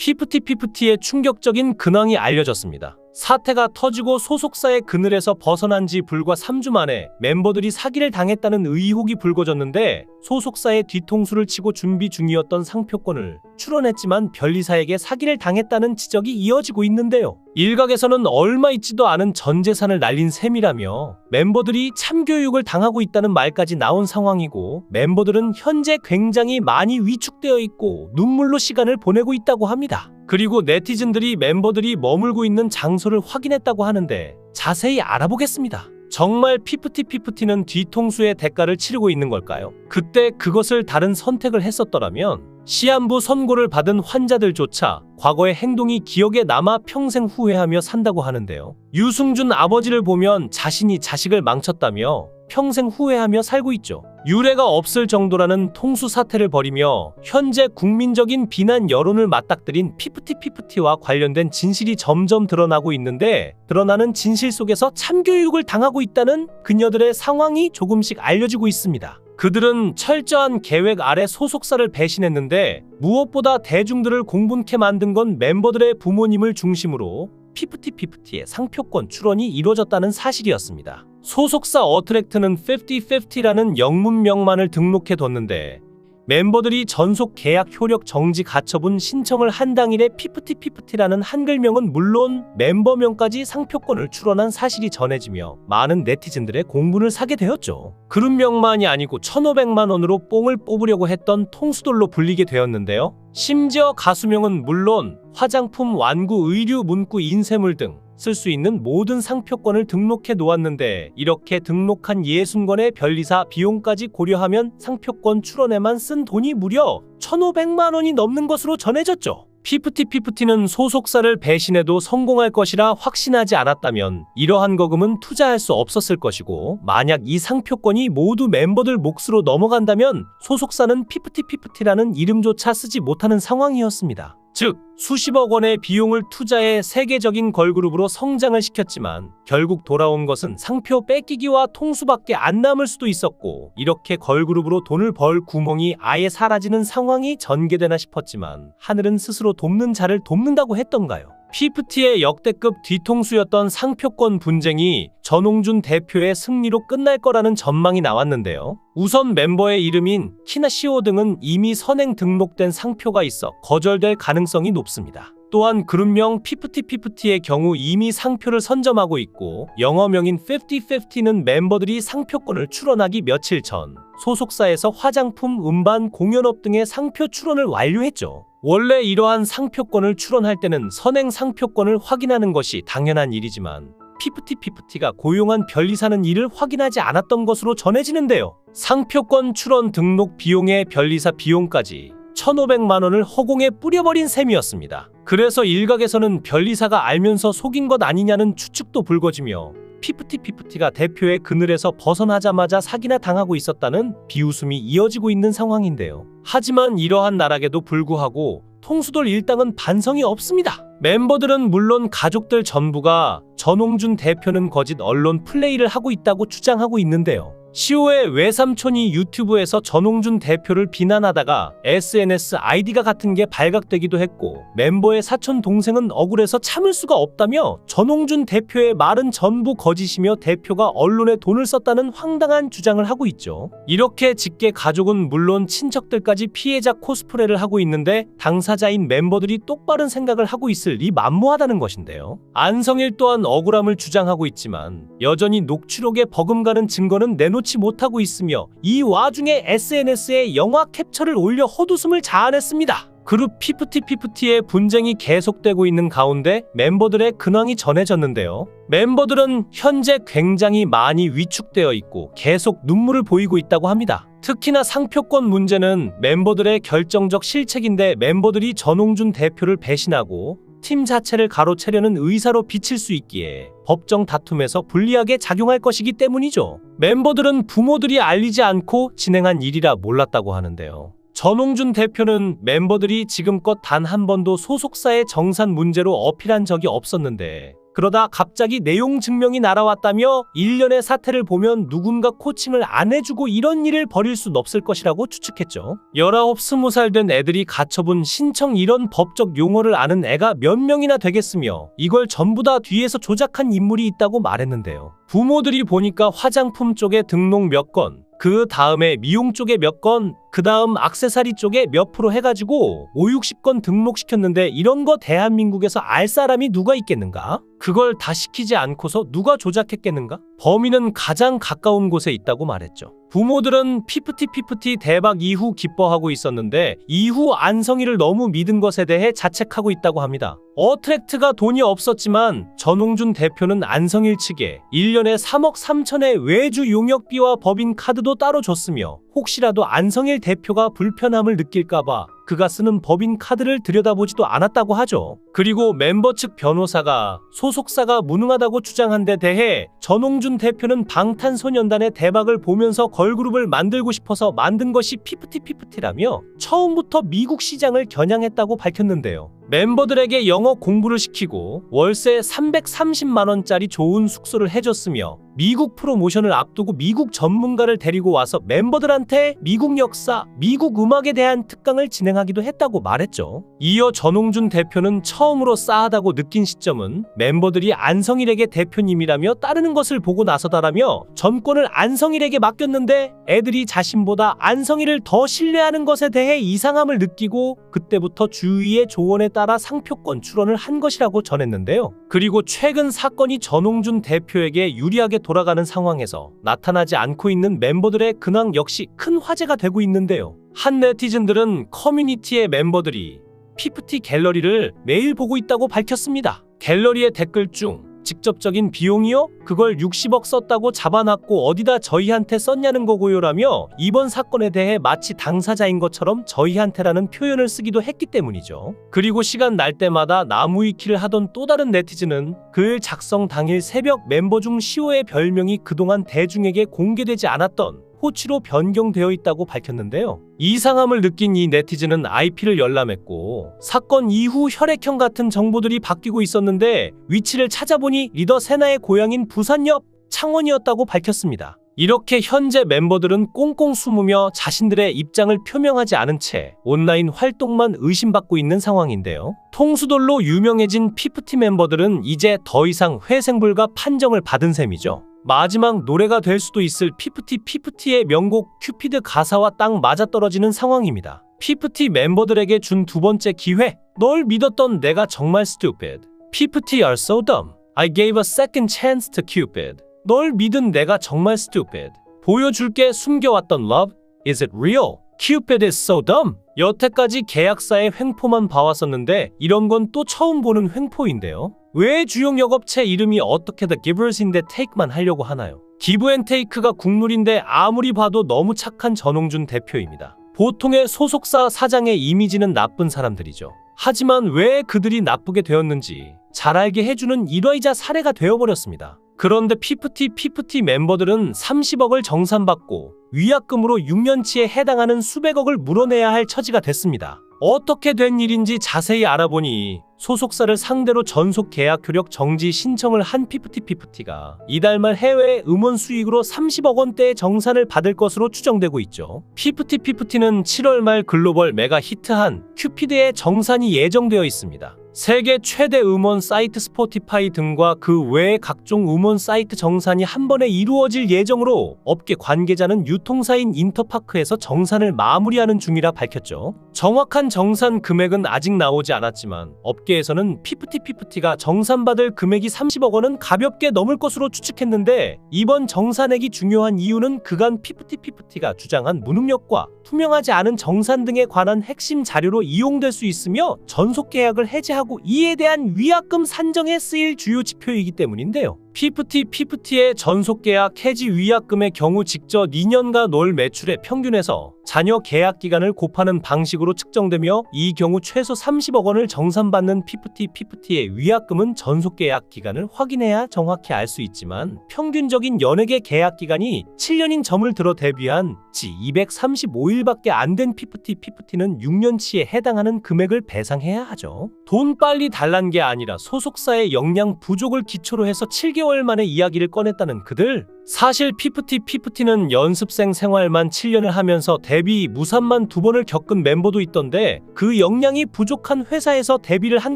피프티피프티의 충격적인 근황이 알려졌습니다. 사태가 터지고 소속사의 그늘에서 벗어난 지 불과 3주 만에 멤버들이 사기를 당했다는 의혹이 불거졌는데, 소속사의 뒤통수를 치고 준비 중이었던 상표권을 출원했지만 변리사에게 사기를 당했다는 지적이 이어지고 있는데요. 일각에서는 얼마 있지도 않은 전 재산을 날린 셈이라며 멤버들이 참교육을 당하고 있다는 말까지 나온 상황이고, 멤버들은 현재 굉장히 많이 위축되어 있고 눈물로 시간을 보내고 있다고 합니다. 그리고 네티즌들이 멤버들이 머물고 있는 장소를 확인했다고 하는데 자세히 알아보겠습니다. 정말 피프티피프티는 뒤통수의 대가를 치르고 있는 걸까요? 그때 그것을 다른 선택을 했었더라면 시한부 선고를 받은 환자들조차 과거의 행동이 기억에 남아 평생 후회하며 산다고 하는데요. 유승준 아버지를 보면 자신이 자식을 망쳤다며 평생 후회하며 살고 있죠. 유례가 없을 정도라는 통수 사태를 벌이며 현재 국민적인 비난 여론을 맞닥뜨린 피프티피프티와 관련된 진실이 점점 드러나고 있는데, 드러나는 진실 속에서 참교육을 당하고 있다는 그녀들의 상황이 조금씩 알려지고 있습니다. 그들은 철저한 계획 아래 소속사를 배신했는데, 무엇보다 대중들을 공분케 만든 건 멤버들의 부모님을 중심으로 피프티피프티의 상표권 출원이 이루어졌다는 사실이었습니다. 소속사 어트랙트는 50/50라는 영문명만을 등록해뒀는데, 멤버들이 전속 계약 효력 정지 가처분 신청을 한 당일에 피프티피프티라는 한글명은 물론 멤버명까지 상표권을 출원한 사실이 전해지며 많은 네티즌들의 공분을 사게 되었죠. 그룹명만이 아니고 1,500만 원으로 뽕을 뽑으려고 했던 통수돌로 불리게 되었는데요. 심지어 가수명은 물론 화장품, 완구, 의류, 문구, 인쇄물 등 쓸 수 있는 모든 상표권을 등록해 놓았는데, 이렇게 등록한 60건의 변리사 비용까지 고려하면 상표권 출원에만 쓴 돈이 무려 1,500만 원이 넘는 것으로 전해졌죠. 피프티피프티는 소속사를 배신해도 성공할 것이라 확신하지 않았다면 이러한 거금은 투자할 수 없었을 것이고, 만약 이 상표권이 모두 멤버들 몫으로 넘어간다면 소속사는 피프티피프티라는 이름조차 쓰지 못하는 상황이었습니다. 즉, 수십억 원의 비용을 투자해 세계적인 걸그룹으로 성장을 시켰지만 결국 돌아온 것은 상표 뺏기기와 통수밖에 안 남을 수도 있었고, 이렇게 걸그룹으로 돈을 벌 구멍이 아예 사라지는 상황이 전개되나 싶었지만 하늘은 스스로 돕는 자를 돕는다고 했던가요? 피프티의 역대급 뒤통수였던 상표권 분쟁이 전홍준 대표의 승리로 끝날 거라는 전망이 나왔는데요. 우선 멤버의 이름인 키나시오 등은 이미 선행 등록된 상표가 있어 거절될 가능성이 높습니다. 또한 그룹명 피프티피프티의 경우 이미 상표를 선점하고 있고, 영어명인 50/50는 멤버들이 상표권을 출원하기 며칠 전 소속사에서 화장품, 음반, 공연업 등의 상표 출원을 완료했죠. 원래 이러한 상표권을 출원할 때는 선행 상표권을 확인하는 것이 당연한 일이지만 피프티피프티가 고용한 변리사는 이를 확인하지 않았던 것으로 전해지는데요. 상표권 출원 등록 비용의 변리사 비용까지 1,500만 원을 허공에 뿌려버린 셈이었습니다. 그래서 일각에서는 변리사가 알면서 속인 것 아니냐는 추측도 불거지며 피프티피프티가 대표의 그늘에서 벗어나자마자 사기나 당하고 있었다는 비웃음이 이어지고 있는 상황인데요. 하지만 이러한 나락에도 불구하고 통수돌 일당은 반성이 없습니다. 멤버들은 물론 가족들 전부가 전홍준 대표는 거짓 언론 플레이를 하고 있다고 주장하고 있는데요. 시호의 외삼촌이 유튜브에서 전홍준 대표를 비난하다가 SNS 아이디가 같은 게 발각되기도 했고, 멤버의 사촌 동생은 억울해서 참을 수가 없다며 전홍준 대표의 말은 전부 거짓이며 대표가 언론에 돈을 썼다는 황당한 주장을 하고 있죠. 이렇게 직계 가족은 물론 친척들까지 피해자 코스프레를 하고 있는데, 당사자인 멤버들이 똑바른 생각을 하고 있을 리 만무하다는 것인데요. 안성일 또한 억울함을 주장하고 있지만 여전히 녹취록에 버금가는 증거는 내놓지 못하고 있으며, 이 와중에 SNS에 영화 캡처를 올려 헛웃음을 자아냈습니다. 그룹 피프티피프티의 분쟁이 계속되고 있는 가운데 멤버들의 근황이 전해졌는데요. 멤버들은 현재 굉장히 많이 위축되어 있고 계속 눈물을 보이고 있다고 합니다. 특히나 상표권 문제는 멤버들의 결정적 실책인데, 멤버들이 전홍준 대표를 배신하고 팀 자체를 가로채려는 의사로 비칠 수 있기에 법정 다툼에서 불리하게 작용할 것이기 때문이죠. 멤버들은 부모들이 알리지 않고 진행한 일이라 몰랐다고 하는데요. 전홍준 대표는 멤버들이 지금껏 단 한 번도 소속사의 정산 문제로 어필한 적이 없었는데, 그러다 갑자기 내용 증명이 날아왔다며 일련의 사태를 보면 누군가 코칭을 안 해주고 이런 일을 벌일 순 없을 것이라고 추측했죠. 19, 20살 된 애들이 가처분 신청 이런 법적 용어를 아는 애가 몇 명이나 되겠으며 이걸 전부 다 뒤에서 조작한 인물이 있다고 말했는데요. 부모들이 보니까 화장품 쪽에 등록 몇 건, 그 다음에 미용 쪽에 몇 건, 그 다음 액세서리 쪽에 몇 프로 해가지고 5, 60건 등록시켰는데 이런 거 대한민국에서 알 사람이 누가 있겠는가? 그걸 다 시키지 않고서 누가 조작했겠는가? 범인은 가장 가까운 곳에 있다고 말했죠. 부모들은 피프티 대박 이후 기뻐하고 있었는데 이후 안성희를 너무 믿은 것에 대해 자책하고 있다고 합니다. 어트랙트가 돈이 없었지만 전홍준 대표는 안성일 측에 1년에 3억 3천의 외주 용역비와 법인 카드도 따로 줬으며 혹시라도 안성일 대표가 불편함을 느낄까봐 그가 쓰는 법인 카드를 들여다보지도 않았다고 하죠. 그리고 멤버 측 변호사가 소속사가 무능하다고 주장한 데 대해 전홍준 대표는 방탄소년단의 대박을 보면서 걸그룹을 만들고 싶어서 만든 것이 피프티라며 처음부터 미국 시장을 겨냥했다고 밝혔는데요. 멤버들에게 영어 공부를 시키고 월세 330만원짜리 좋은 숙소를 해줬으며 미국 프로모션을 앞두고 미국 전문가를 데리고 와서 멤버들한테 미국 역사, 미국 음악에 대한 특강을 진행하기도 했다고 말했죠. 이어 전홍준 대표는 처음으로 싸하다고 느낀 시점은 멤버들이 안성일에게 대표님이라며 따르는 것을 보고 나서다라며 전권을 안성일에게 맡겼는데 애들이 자신보다 안성일을 더 신뢰하는 것에 대해 이상함을 느끼고 그때부터 주위의 조언에 따라 상표권 출원을 한 것이라고 전했는데요. 그리고 최근 사건이 전홍준 대표에게 유리하게 돌아가는 상황에서 나타나지 않고 있는 멤버들의 근황 역시 큰 화제가 되고 있는데요. 한 네티즌들은 커뮤니티의 멤버들이 피프티 갤러리를 매일 보고 있다고 밝혔습니다. 갤러리의 댓글 중 직접적인 비용이요? 그걸 60억 썼다고 잡아놨고 어디다 저희한테 썼냐는 거고요라며 이번 사건에 대해 마치 당사자인 것처럼 저희한테라는 표현을 쓰기도 했기 때문이죠. 그리고 시간 날 때마다 나무위키를 하던 또 다른 네티즌은 글 작성 당일 새벽 멤버 중 시호의 별명이 그동안 대중에게 공개되지 않았던 호치로 변경되어 있다고 밝혔는데요. 이상함을 느낀 이 네티즌은 IP를 열람했고 사건 이후 혈액형 같은 정보들이 바뀌고 있었는데 위치를 찾아보니 리더 세나의 고향인 부산 옆 창원이었다고 밝혔습니다. 이렇게 현재 멤버들은 꽁꽁 숨으며 자신들의 입장을 표명하지 않은 채 온라인 활동만 의심받고 있는 상황인데요. 통수돌로 유명해진 피프티 멤버들은 이제 더 이상 회생불가 판정을 받은 셈이죠. 마지막 노래가 될 수도 있을 피프티의 명곡 큐피드 가사와 딱 맞아떨어지는 상황입니다. 피프티 멤버들에게 준 두 번째 기회. 널 믿었던 내가 정말 stupid. 피프티 are so dumb. I gave a second chance to Cupid. 널 믿은 내가 정말 stupid. 보여줄게 숨겨왔던 love. Is it real? Cupid is so dumb. 여태까지 계약사의 횡포만 봐왔었는데 이런 건 또 처음 보는 횡포인데요. 왜 주용역업체 이름이 어떻게 The Givers인데 Take만 하려고 하나요? 기브앤테이크가 국룰인데 아무리 봐도 너무 착한 전홍준 대표입니다. 보통의 소속사 사장의 이미지는 나쁜 사람들이죠. 하지만 왜 그들이 나쁘게 되었는지 잘 알게 해주는 일화이자 사례가 되어버렸습니다. 그런데 피프티 멤버들은 30억을 정산받고 위약금으로 6년치에 해당하는 수백억을 물어내야 할 처지가 됐습니다. 어떻게 된 일인지 자세히 알아보니 소속사를 상대로 전속 계약 효력 정지 신청을 한 피프티가 이달 말 해외 음원 수익으로 30억 원대의 정산을 받을 것으로 추정되고 있죠. 피프티는 7월 말 글로벌 메가 히트한 큐피드의 정산이 예정되어 있습니다. 세계 최대 음원 사이트 스포티파이 등과 그 외의 각종 음원 사이트 정산이 한 번에 이루어질 예정으로 업계 관계자는 유통사인 인터파크에서 정산을 마무리하는 중이라 밝혔죠. 정확한 정산 금액은 아직 나오지 않았지만 업계에서는 피프티가 정산받을 금액이 30억 원은 가볍게 넘을 것으로 추측했는데 이번 정산액이 중요한 이유는 그간 피프티가 주장한 무능력과 투명하지 않은 정산 등에 관한 핵심 자료로 이용될 수 있으며 전속 계약을 해지하고 이에 대한 위약금 산정에 쓰일 주요 지표이기 때문인데요. 피프티의 전속계약 해지 위약금의 경우 직접 2년간 월 매출의 평균에서 자녀 계약 기간을 곱하는 방식으로 측정되며 이 경우 최소 30억 원을 정산받는 피프티의 위약금은 전속계약 기간을 확인해야 정확히 알 수 있지만 평균적인 연예계 계약 기간이 7년인 점을 들어 대비한 지 235일밖에 안 된 피프티는 6년치에 해당하는 금액을 배상해야 하죠. 돈 빨리 달란 게 아니라 소속사의 역량 부족을 기초로 해서 7개월 만에 이야기를 꺼냈다는 그들. 사실 피프티는 연습생 생활만 7년을 하면서 데뷔 무산만 2번을 겪은 멤버도 있던데 그 역량이 부족한 회사에서 데뷔를 한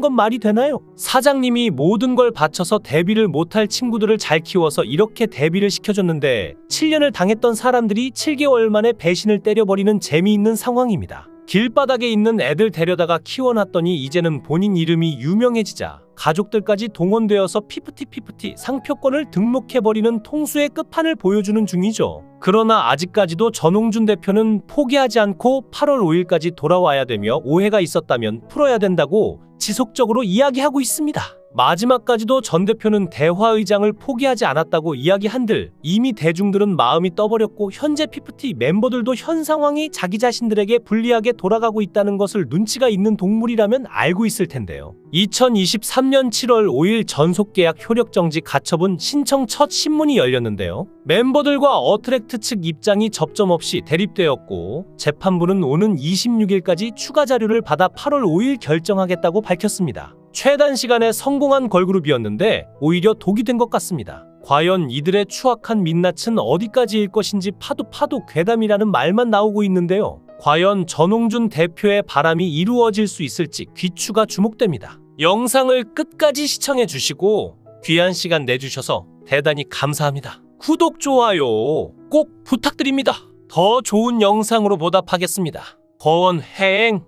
건 말이 되나요? 사장님이 모든 걸 바쳐서 데뷔를 못할 친구들을 잘 키워서 이렇게 데뷔를 시켜줬는데 7년을 당했던 사람들이 7개월 만에 배신을 때려버리는 재미있는 상황입니다. 길바닥에 있는 애들 데려다가 키워놨더니 이제는 본인 이름이 유명해지자 가족들까지 동원되어서 피프티 상표권을 등록해버리는 통수의 끝판을 보여주는 중이죠. 그러나 아직까지도 전홍준 대표는 포기하지 않고 8월 5일까지 돌아와야 되며 오해가 있었다면 풀어야 된다고 지속적으로 이야기하고 있습니다. 마지막까지도 전 대표는 대화의장을 포기하지 않았다고 이야기한들 이미 대중들은 마음이 떠버렸고 현재 피프티 멤버들도 현 상황이 자기 자신들에게 불리하게 돌아가고 있다는 것을 눈치가 있는 동물이라면 알고 있을 텐데요. 2023년 7월 5일 전속계약 효력정지 가처분 신청 첫 신문이 열렸는데요. 멤버들과 어트랙트 측 입장이 접점 없이 대립되었고 재판부는 오는 26일까지 추가 자료를 받아 8월 5일 결정하겠다고 밝혔습니다. 최단 시간에 성공한 걸그룹이었는데 오히려 독이 된 것 같습니다. 과연 이들의 추악한 민낯은 어디까지일 것인지 파도 괴담이라는 말만 나오고 있는데요. 과연 전홍준 대표의 바람이 이루어질 수 있을지 귀추가 주목됩니다. 영상을 끝까지 시청해 주시고 귀한 시간 내주셔서 대단히 감사합니다. 구독, 좋아요 꼭 부탁드립니다. 더 좋은 영상으로 보답하겠습니다. 거원행